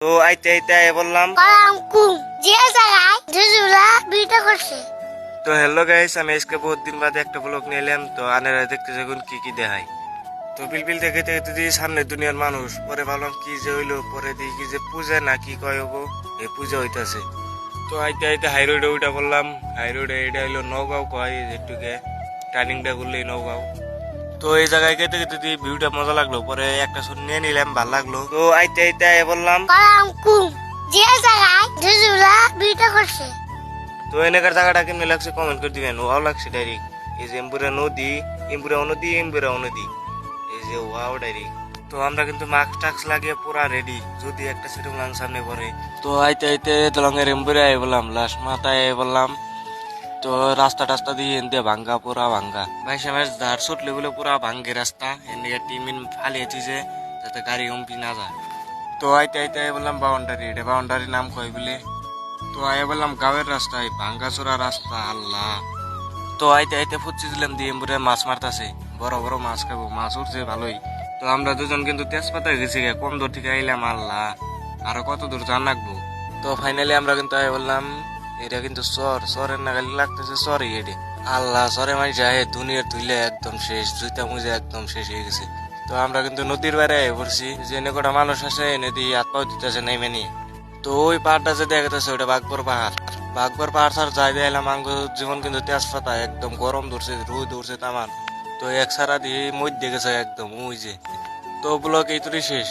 তো আইতে আইতে বললাম তো হ্যালো গাইস, আমি আজকে বহুত দিন বাদে একটা ব্লগ নিলাম। তো আনেরা দেখতে যাগুন কি কি দেখাই। তো বিলবিল দেখে দেখতে দিয়ে সামনে দুনিয়ার মানুষ, পরে ভাবলাম কি যে হইলো, পরে দেখি কি যে পূজা না কি কয় হবো, এই পূজা হইতাছে। তো আইতে আইতে হাই রোডে উঠা বললাম। হাই রোডে এটা হইলো নগাঁও কয়, যেটুকে টার্নিংটা করলেই নগাঁও। তো এই জায়গায় খেতে খেতে দিয়ে ভিউটা মজা লাগলো, পরে একটা শুন নিয়ে নিলাম, ভাল লাগলো। তো আইতে আইতে বললাম তো এনেকার জায়গাটা কেমনি লাগছে কমেন্ট করে দিবেন। ওয়াও লাগছে ডাইরেক্ট। এই যে এমপুরা নদী, এমপুরা নদী, এমপুরা নদী, এই যে ওয়াও ডাইরেক্ট। তো আমরা কিন্তু মাস্ক টাক্স লাগিয়ে পুরা রেডি, যদি একটা সিটুং লাং সামনে পড়ে। তো আইতে আইতে দলঙের এমপুরে বললাম, লাস্ট মাথায় বললাম। তো রাস্তা টাস্তা দিয়ে এনতে ভাঙ্গা, পুরা ভাঙ্গা ভাই সামনে ধার ছুটলে বলে পুরা ভাঙ্গে রাস্তা। এদিকে টিমিন ফালিয়ে দিয়েছে যাতে গাড়ি উম্পি না যায়। তো আইতে আইতে বললাম বাউন্ডারি, এটা বাউন্ডারি নাম কয় বলে। তো আয় বললাম গাঁয়ের রাস্তায় ভাঙ্গা চোরা রাস্তা, আল্লাহ। তো আইতে আইতে ফুচি দিলাম দিয়ে এমপুরে মাছ মারতাছে, বড় বড় মাছ খাবো, মাছ উঠছে ভালোই। তো আমরা দুজন কিন্তু তেজপাতা গেছি, কম দূর থেকে আইলাম, আল্লাহ আরো কত দূর জান রাখবো। তো ফাইনালি আমরা কিন্তু আয় বললাম এটা কিন্তু চরের নাগালি লাগতেছে, চরে এডে আল্লাহ। চরে মারি যায় দুনিয়ার ধুইলে একদম শেষ, জুইতা মুজে একদম শেষ হয়ে গেছে। তো আমরা কিন্তু নদীর বাইরে পড়ছি, যে এনে কটা মানুষ আছে এনে দিয়ে হাত পাও দিতেছে নাই মেনি। তো ওই পাহাড়টা যে দেখাতেছে ওটা বাঘবর পাহাড়। বাঘবর পাহাড় ছাড় যাই দিলাম, আঙ্গ জীবন কিন্তু তেজপাতা, একদম গরম ধরছে, রুই ধরছে তামান। তো এক সারা দিয়ে মধ্যে গেছে একদম ওই যে। তো ব্লগ এই তোরই শেষ।